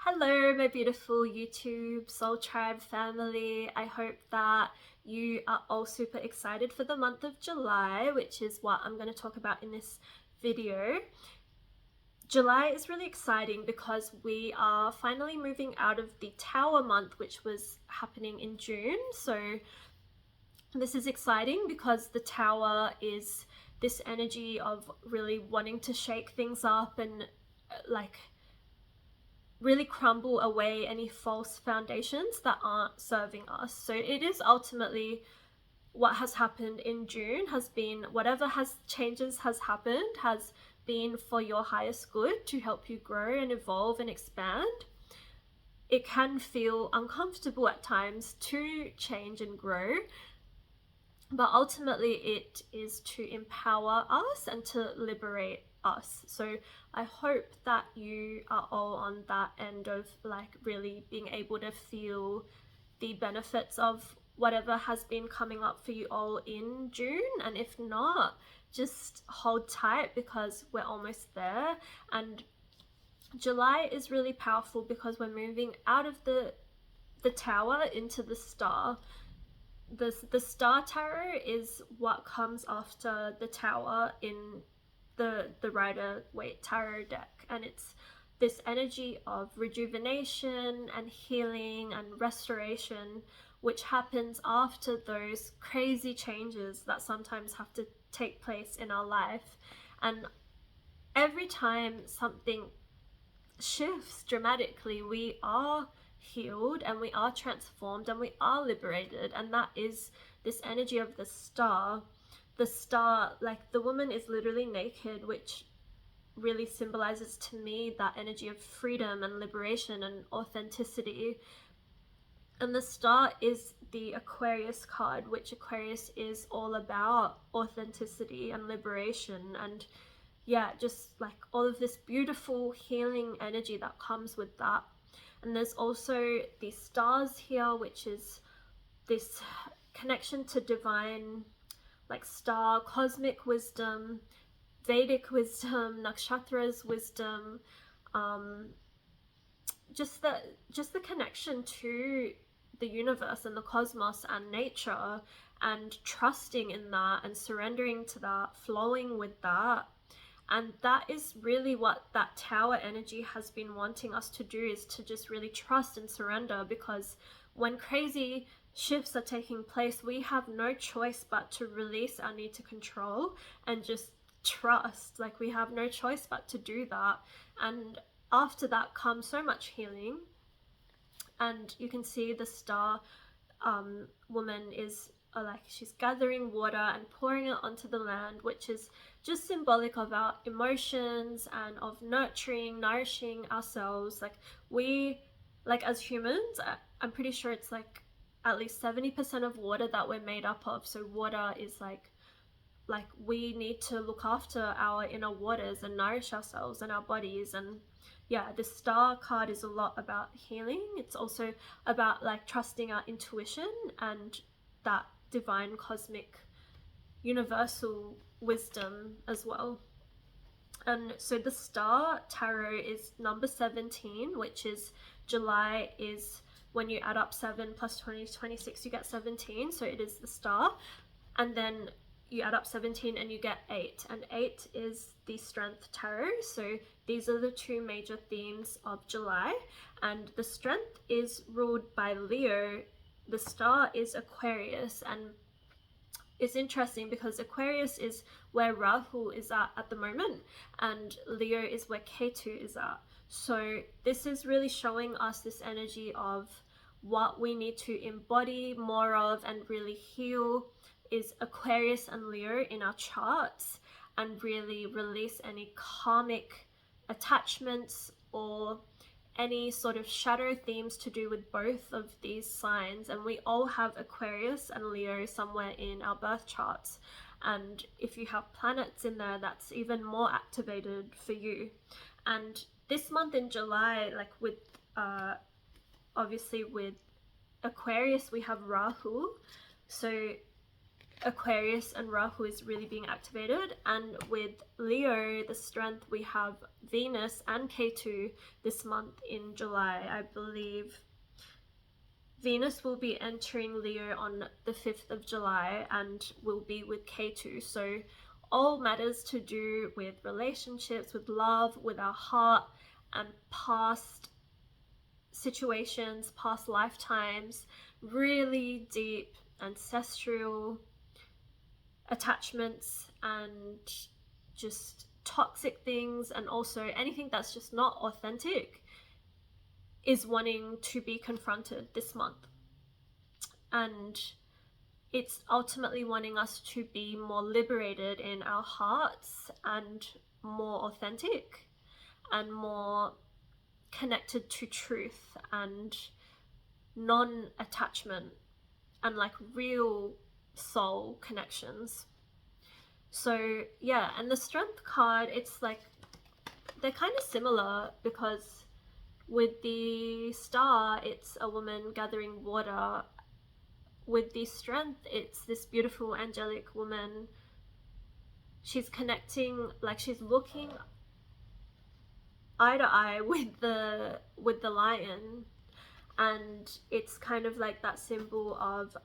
Hello, my beautiful YouTube Soul Tribe family. I hope that you are all super excited for the month of July, which is what I'm going to talk about in this video. July is really exciting because we are finally moving out of the Tower month, which was happening in June. So this is exciting because the Tower is this energy of really wanting to shake things up and really crumble away any false foundations that aren't serving us. So it is ultimately what has happened in June has been whatever changes has happened has been for your highest good to help you grow and evolve and expand. It can feel uncomfortable at times to change and grow, but ultimately it is to empower us and to liberate us. So I hope that you are all on that end of really being able to feel the benefits of whatever has been coming up for you all in June. And if not, just hold tight because we're almost there. And July is really powerful because we're moving out of the Tower into the Star. The Star Tarot is what comes after the Tower in the Rider-Waite Tarot deck, and it's this energy of rejuvenation and healing and restoration, which happens after those crazy changes that sometimes have to take place in our life. And every time something shifts dramatically, we are healed and we are transformed and we are liberated. And that is this energy of the star. The star, like the woman is literally naked, which really symbolizes to me that energy of freedom and liberation and authenticity. And the star is the Aquarius card, which Aquarius is all about authenticity and liberation and just like all of this beautiful healing energy that comes with that. And there's also the stars here, which is this connection to divine, like star, cosmic wisdom, Vedic wisdom, nakshatras wisdom, just the connection to the universe and the cosmos and nature, and trusting in that and surrendering to that, flowing with that. And that is really what that Tower energy has been wanting us to do, is to just really trust and surrender, because when crazy shifts are taking place, we have no choice but to release our need to control and just trust. Like, we have no choice but to do that. And after that comes so much healing. And you can see the star woman is she's gathering water and pouring it onto the land, which is just symbolic of our emotions and of nurturing, nourishing ourselves. As humans, I'm pretty sure it's at least 70% of water that we're made up of. So water is like we need to look after our inner waters and nourish ourselves and our bodies. And the star card is a lot about healing. It's also about trusting our intuition and that divine, cosmic, universal wisdom as well. And so the star tarot is number 17, which is July is when you add up 7 plus 20 26, you get 17. So it is the star. And then you add up 17 and you get 8, and 8 is the Strength Tarot. So these are the two major themes of July, and the Strength is ruled by Leo. The star is Aquarius, and it's interesting because Aquarius is where Rahu is at the moment, and Leo is where Ketu is at. So this is really showing us this energy of what we need to embody more of and really heal is Aquarius and Leo in our charts, and really release any karmic attachments or any sort of shadow themes to do with both of these signs. And we all have Aquarius and Leo somewhere in our birth charts, and if you have planets in there, that's even more activated for you. And this month in July, with obviously with Aquarius we have Rahu, so Aquarius and Rahu is really being activated, and with Leo, the strength, we have Venus and Ketu this month in July. I believe Venus will be entering Leo on the 5th of July and will be with Ketu. So all matters to do with relationships, with love, with our heart, and past situations, past lifetimes, really deep ancestral attachments and just toxic things, and also anything that's just not authentic is wanting to be confronted this month. And it's ultimately wanting us to be more liberated in our hearts and more authentic and more connected to truth and non-attachment and like real soul connections. So yeah, and the strength card, it's like they're kind of similar, because with the star it's a woman gathering water. With the strength, it's this beautiful angelic woman. She's connecting, like she's looking eye to eye with the lion, and it's kind of like that symbol of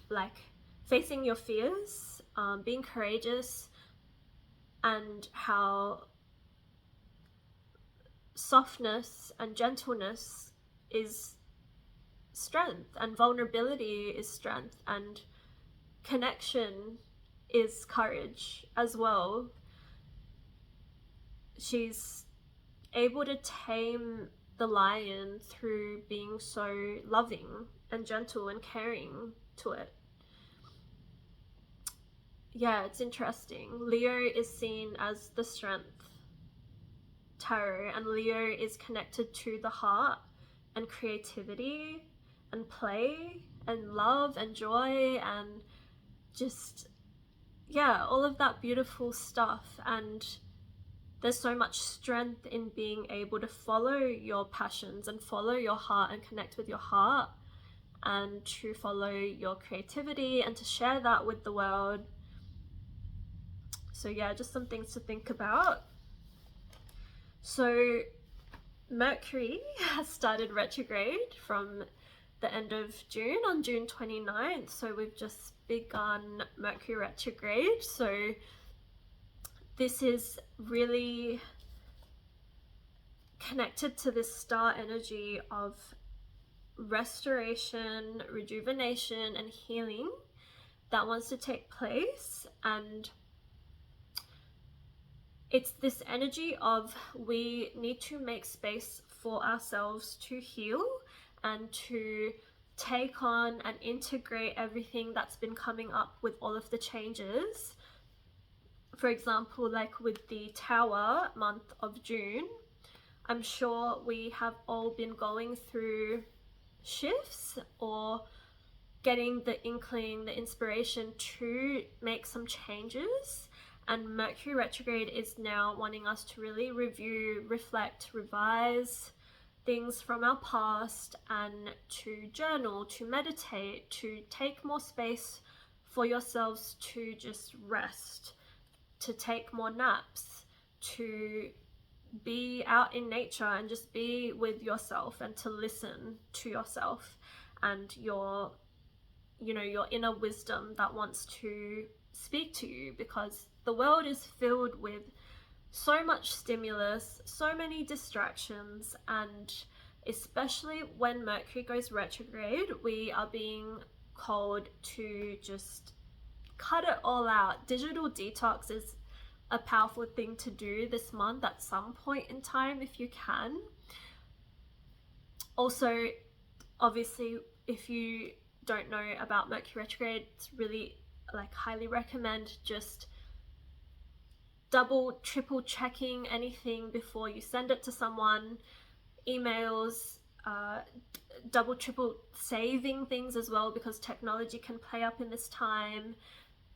like facing your fears, being courageous, and how softness and gentleness is strength, and vulnerability is strength, and connection is courage as well. She's able to tame the lion through being so loving and gentle and caring to it. Yeah, it's interesting. Leo is seen as the strength tarot, and Leo is connected to the heart and creativity and play and love and joy and just, yeah, all of that beautiful stuff. And there's so much strength in being able to follow your passions and follow your heart and connect with your heart, and to follow your creativity and to share that with the world. So yeah, just some things to think about. So Mercury has started retrograde from the end of June, on June 29th. So we've just begun Mercury retrograde. So this is really connected to this star energy of restoration, rejuvenation, and healing that wants to take place. And it's this energy of we need to make space for ourselves to heal and to take on and integrate everything that's been coming up with all of the changes. For example, like with the Tower month of June, I'm sure we have all been going through shifts or getting the inkling, the inspiration to make some changes. And Mercury retrograde is now wanting us to really review, reflect, revise things from our past, and to journal, to meditate, to take more space for yourselves to just rest, to take more naps, to be out in nature and just be with yourself, and to listen to yourself and your inner wisdom that wants to speak to you, because the world is filled with so much stimulus, so many distractions, and especially when Mercury goes retrograde, we are being called to just cut it all out. Digital detox is a powerful thing to do this month at some point in time if you can. Also, obviously, if you don't know about Mercury retrograde, it's really highly recommend just double, triple checking anything before you send it to someone. Emails, double, triple saving things as well, because technology can play up in this time.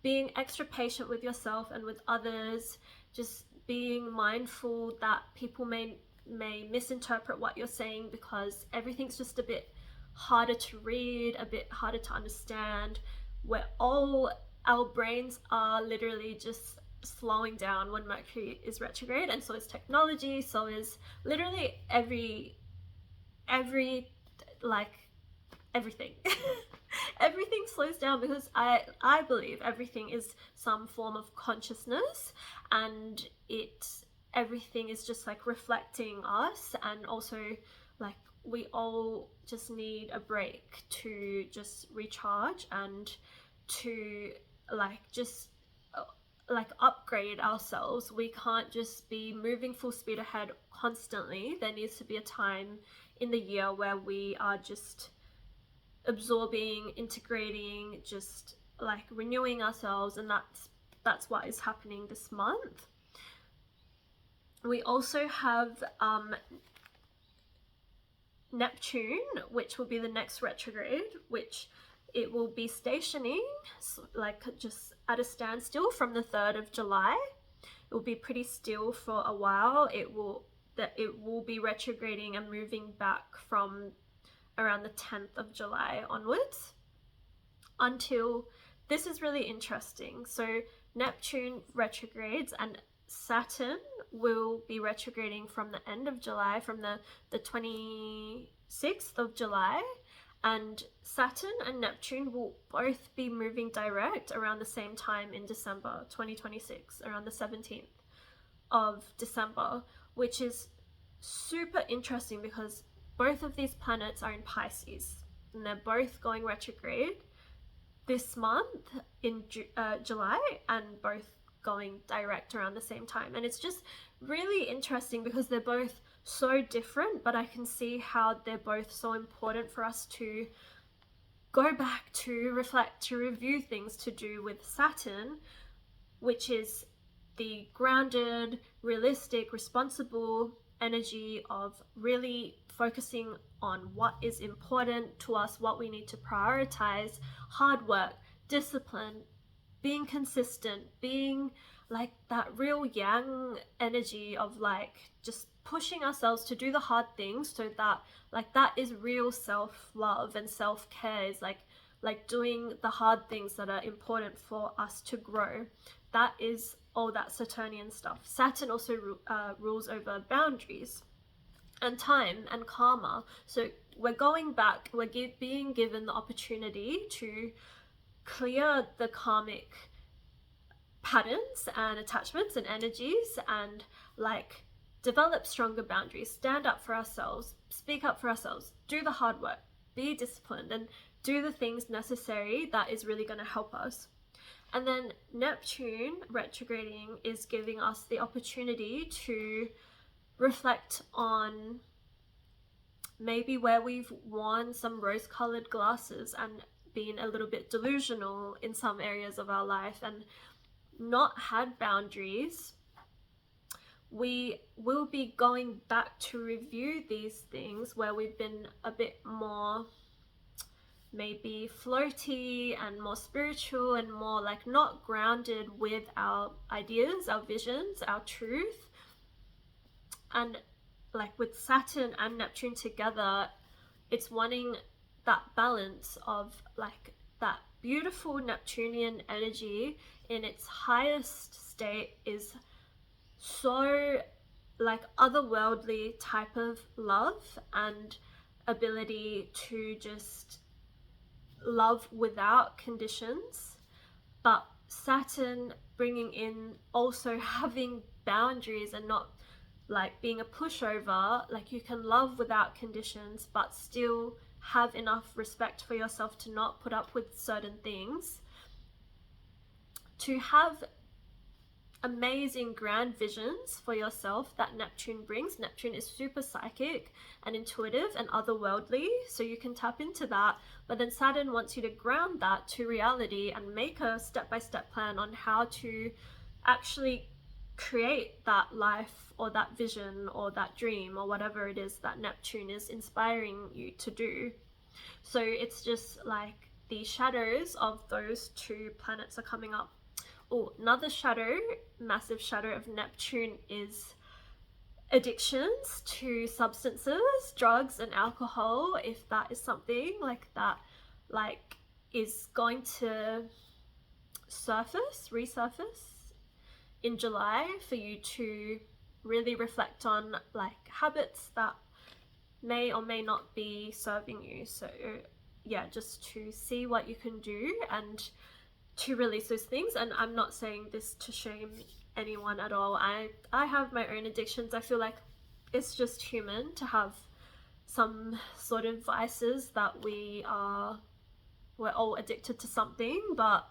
Being extra patient with yourself and with others, just being mindful that people may misinterpret what you're saying, because everything's just a bit harder to read, a bit harder to understand. We're all our brains are literally just slowing down when Mercury is retrograde, and so is technology, so is literally every like everything. Everything slows down because I believe everything is some form of consciousness, and everything is just like reflecting us, and also like we all just need a break to just recharge and to like just like upgrade ourselves. We can't just be moving full speed ahead constantly. There needs to be a time in the year where we are just absorbing, integrating, just like renewing ourselves, and that's what is happening this month. We also have Neptune, which will be the next retrograde, which it will be stationing like just at a standstill from the 3rd of July. It will be pretty still for a while. It will be retrograding and moving back from around the 10th of July onwards until, this is really interesting. So Neptune retrogrades and Saturn will be retrograding from the end of July, from the 26th of July, and Saturn and Neptune will both be moving direct around the same time in December 2026, around the 17th of December, which is super interesting because both of these planets are in Pisces, and they're both going retrograde this month in July, and both going direct around the same time. And it's just really interesting because they're both so different, but I can see how they're both so important for us to go back to, reflect, to review things to do with Saturn, which is the grounded, realistic, responsible energy of really focusing on what is important to us, what we need to prioritize, hard work, discipline, being consistent, being like that real yang energy of like just pushing ourselves to do the hard things, so that like that is real self-love, and self-care is like doing the hard things that are important for us to grow. That is all that Saturnian stuff. Saturn also rules over boundaries and time and karma. So we're going back, we're being given the opportunity to clear the karmic patterns and attachments and energies, and like develop stronger boundaries, stand up for ourselves, speak up for ourselves, do the hard work, be disciplined, and do the things necessary that is really going to help us. And then Neptune retrograding is giving us the opportunity to reflect on maybe where we've worn some rose-colored glasses and been a little bit delusional in some areas of our life and not had boundaries. We will be going back to review these things where we've been a bit more maybe floaty and more spiritual and more like not grounded with our ideas, our visions, our truth. And like with Saturn and Neptune together, it's wanting that balance of like that beautiful Neptunian energy in its highest state is so like otherworldly type of love and ability to just love without conditions, but Saturn bringing in also having boundaries and not like being a pushover. Like you can love without conditions but still have enough respect for yourself to not put up with certain things, to have amazing grand visions for yourself that Neptune brings. Neptune is super psychic and intuitive and otherworldly, so you can tap into that. But then Saturn wants you to ground that to reality and make a step-by-step plan on how to actually create that life or that vision or that dream or whatever it is that Neptune is inspiring you to do. So it's just like the shadows of those two planets are coming up. Oh, another shadow, massive shadow of Neptune is addictions to substances, drugs and alcohol. If that is something like that, like is going to resurface in July for you to really reflect on like habits that may or may not be serving you. So yeah, just to see what you can do and to release those things. And I'm not saying this to shame anyone at all. I have my own addictions. I feel like it's just human to have some sort of vices that we're all addicted to something. But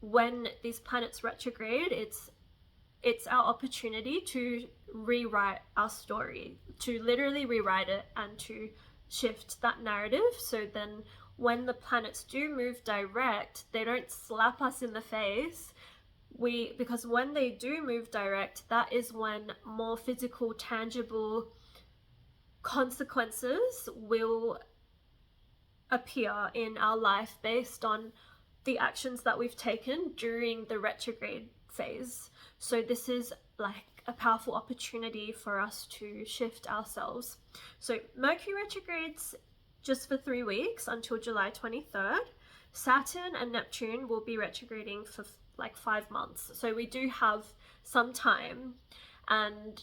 when these planets retrograde, it's our opportunity to rewrite our story, to literally rewrite it and to shift that narrative. So then when the planets do move direct, they don't slap us in the face. Because when they do move direct, that is when more physical, tangible consequences will appear in our life based on the actions that we've taken during the retrograde phase. So this is like a powerful opportunity for us to shift ourselves. So Mercury retrogrades just for 3 weeks until July 23rd. Saturn and Neptune will be retrograding for like 5 months. So we do have some time. And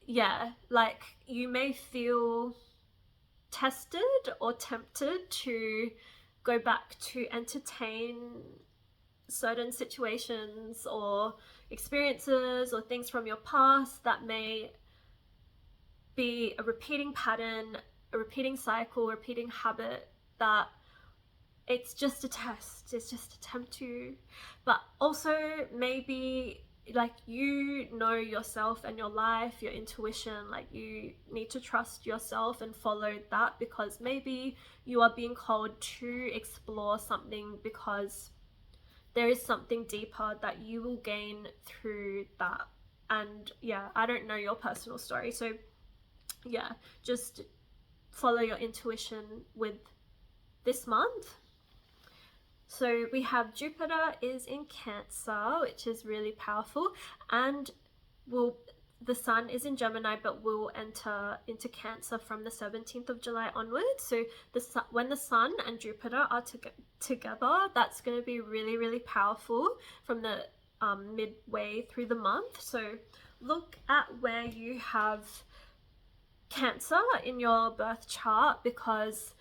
yeah, like you may feel tested or tempted to go back to entertain certain situations or experiences or things from your past that may be a repeating pattern, a repeating cycle, a repeating habit, that it's just a test, it's just a tempt to. But also maybe like you know yourself and your life, your intuition, like you need to trust yourself and follow that, because maybe you are being called to explore something because there is something deeper that you will gain through that. And yeah, I don't know your personal story, so yeah, just follow your intuition with this month. So we have Jupiter is in Cancer, which is really powerful, and the Sun is in Gemini, but will enter into Cancer from the 17th of July onwards. So when the Sun and Jupiter are together, that's going to be really, really powerful from the midway through the month. So look at where you have Cancer in your birth chart, because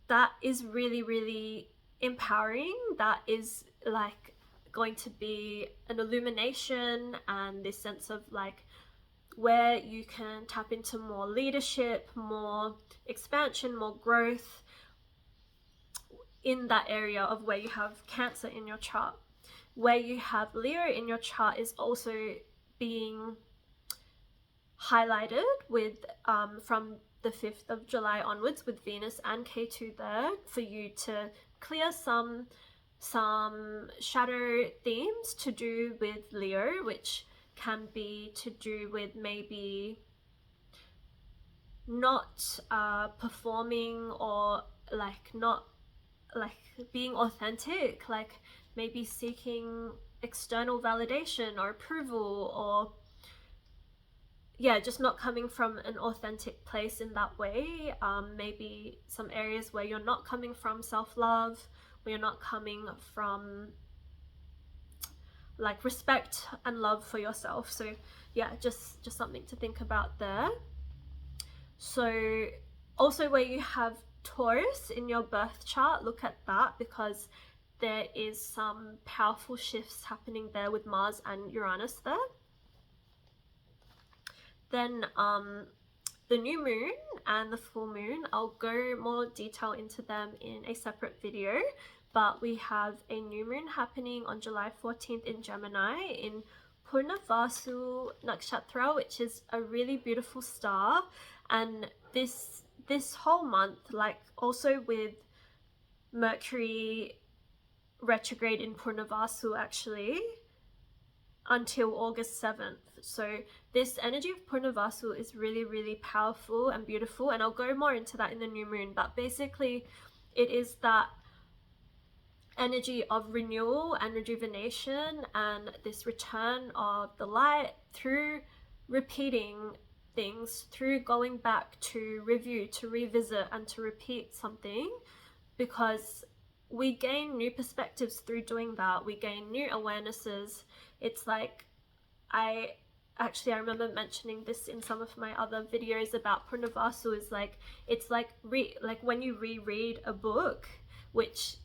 that is really, really empowering. That is like going to be an illumination and this sense of like where you can tap into more leadership, more expansion, more growth in that area of where you have Cancer in your chart. Where you have Leo in your chart is also being highlighted with from the 5th of July onwards, with Venus and K2 there, for you to clear some shadow themes to do with Leo, which can be to do with maybe not performing, or like not like being authentic, like maybe seeking external validation or approval, or yeah, just not coming from an authentic place in that way. Maybe some areas where you're not coming from self-love, where you're not coming from like respect and love for yourself. So yeah, just something to think about there. So also where you have Taurus in your birth chart, look at that, because there is some powerful shifts happening there with Mars and Uranus there. Then the new moon and the full moon, I'll go more detail into them in a separate video, but we have a new moon happening on July 14th in Gemini in Purnavasu Nakshatra, which is a really beautiful star. And this whole month, like also with Mercury retrograde in Purnavasu actually until August 7th. So this energy of Purnavasu is really, really powerful and beautiful, and I'll go more into that in the new moon. But basically it is that energy of renewal and rejuvenation and this return of the light through repeating things, through going back to review, to revisit and to repeat something. Because we gain new perspectives through doing that. We gain new awarenesses. It's like, I remember mentioning this in some of my other videos about Purnavarsu, is like, it's like when you reread a book, which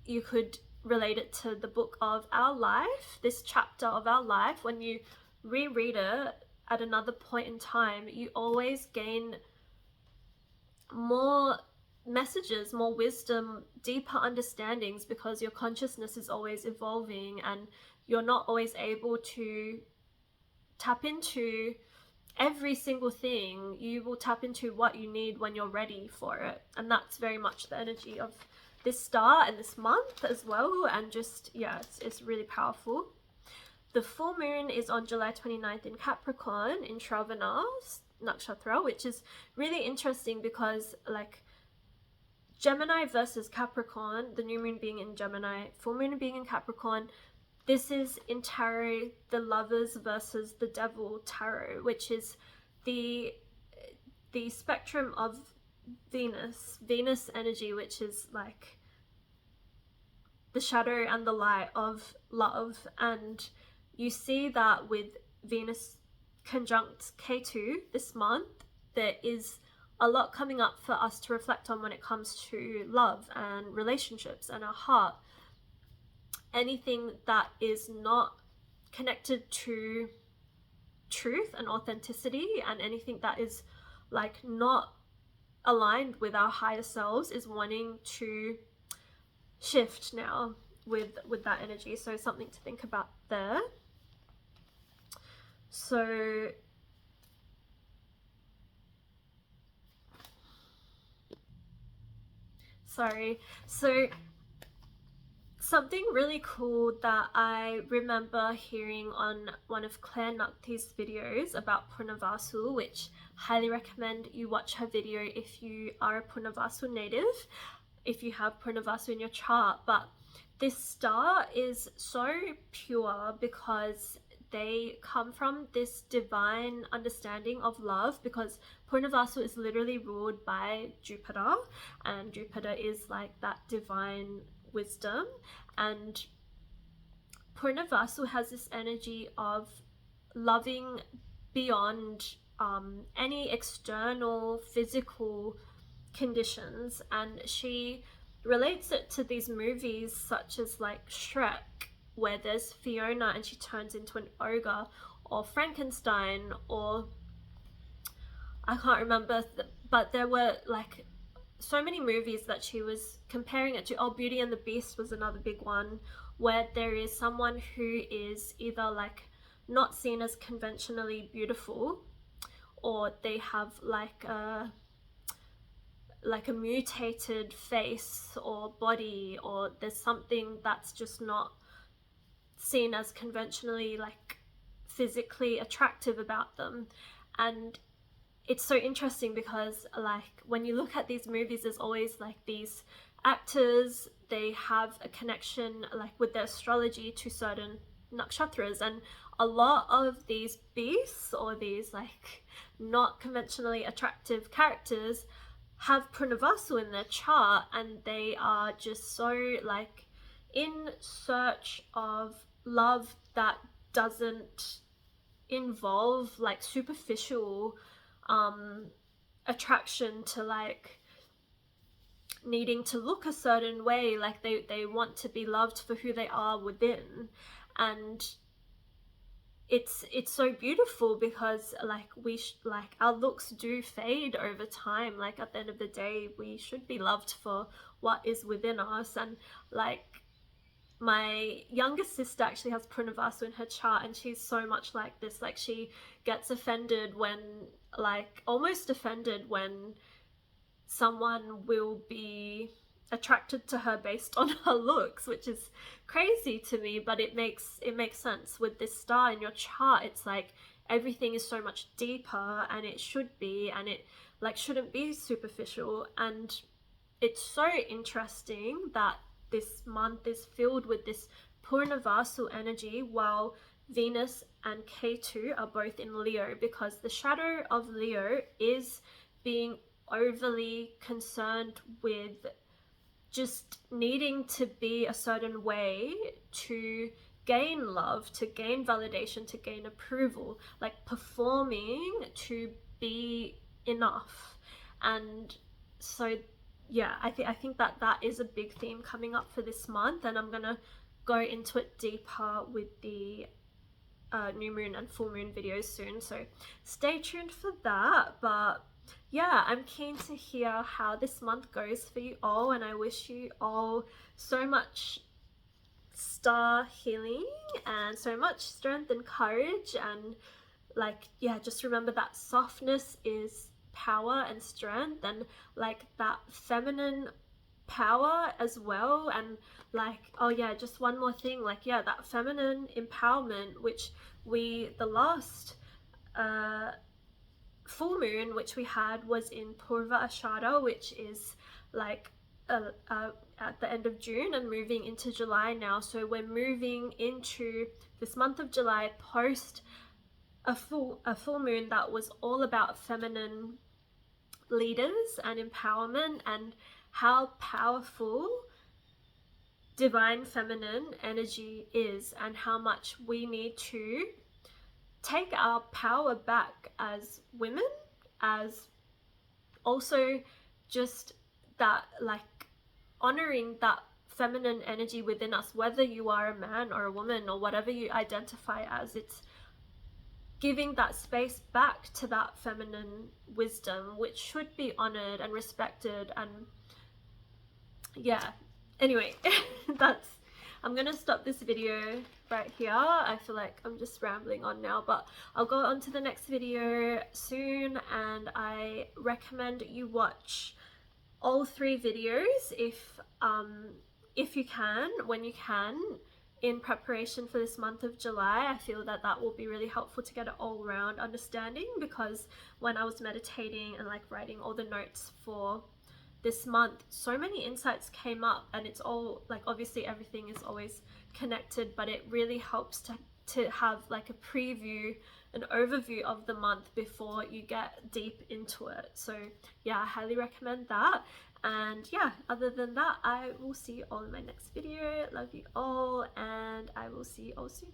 you could relate it to the book of our life, this chapter of our life. When you reread it at another point in time, you always gain more messages, more wisdom, deeper understandings, because your consciousness is always evolving and you're not always able to tap into every single thing. You will tap into what you need when you're ready for it, and that's very much the energy of this star and this month as well. And just, yeah, it's really powerful. The full moon is on July 29th in Capricorn in Shravana Nakshatra, which is really interesting because, like, Gemini versus Capricorn, the new moon being in Gemini, full moon being in Capricorn, this is in tarot the Lovers versus the Devil tarot, which is the spectrum of Venus energy, which is like the shadow and the light of love. And you see that with Venus conjunct Ketu this month, there is a lot coming up for us to reflect on when it comes to love and relationships and our heart. Anything that is not connected to truth and authenticity, and anything that is like not aligned with our higher selves, is wanting to shift now with that energy. So something to think about there. So something really cool that I remember hearing on one of Claire Nakti's videos about Purnavarsu, which highly recommend you watch her video if you are a Purnavarsu native, if you have Purnavarsu in your chart. But this star is so pure because they come from this divine understanding of love, because Purnavarsu is literally ruled by Jupiter, and Jupiter is like that divine wisdom. And Purnavarsu has this energy of loving beyond any external physical conditions, and she relates it to these movies such as like Shrek, where there's Fiona and she turns into an ogre, or Frankenstein, or I can't remember, but there were like so many movies that she was comparing it to. Oh, Beauty and the Beast was another big one, where there is someone who is either like not seen as conventionally beautiful, or they have like a mutated face or body, or there's something that's just not seen as conventionally like physically attractive about them. And it's so interesting because like when you look at these movies, there's always like these actors, they have a connection like with their astrology to certain nakshatras, and a lot of these beasts or these like not conventionally attractive characters have Purnavarsu in their chart, and they are just so like in search of love that doesn't involve like superficial attraction to like needing to look a certain way. Like they want to be loved for who they are within. And it's so beautiful because like like our looks do fade over time. Like at the end of the day, we should be loved for what is within us. And like my younger sister actually has Purnavarsu in her chart, and she's so much like this. Like she gets offended when, like almost offended when someone will be attracted to her based on her looks, which is crazy to me, but it makes sense with this star in your chart. It's like everything is so much deeper, and it should be, and it like shouldn't be superficial. And it's so interesting that this month is filled with this Purnavarsu energy, while Venus and Ketu are both in Leo, because the shadow of Leo is being overly concerned with just needing to be a certain way to gain love, to gain validation, to gain approval, like performing to be enough. And so yeah, I think that that is a big theme coming up for this month, and I'm gonna go into it deeper with the new moon and full moon videos soon, so stay tuned for that. But yeah, I'm keen to hear how this month goes for you all, and I wish you all so much star healing and so much strength and courage. And like, yeah, just remember that softness is power and strength, and like that feminine power as well. And like, oh yeah, just one more thing, like, yeah, that feminine empowerment, which we, the last full moon which we had was in Purva Ashada, which is like at the end of June and moving into July now. So we're moving into this month of July post a full moon that was all about feminine leaders and empowerment, and how powerful divine feminine energy is, and how much we need to take our power back as women, as also just that, like, honoring that feminine energy within us, whether you are a man or a woman or whatever you identify as. It's giving that space back to that feminine wisdom, which should be honored and respected. And yeah, anyway, that's, I'm gonna stop this video right here. I feel like I'm just rambling on now, but I'll go on to the next video soon, and I recommend you watch all 3 videos if you can, when you can, in preparation for this month of July. I feel that that will be really helpful to get an all-round understanding, because when I was meditating and like writing all the notes for this month, so many insights came up, and it's all like, obviously everything is always connected, but it really helps to have like a preview, an overview of the month before you get deep into it. So yeah, I highly recommend that. And yeah, other than that, I will see you all in my next video. Love you all, and I will see you all soon.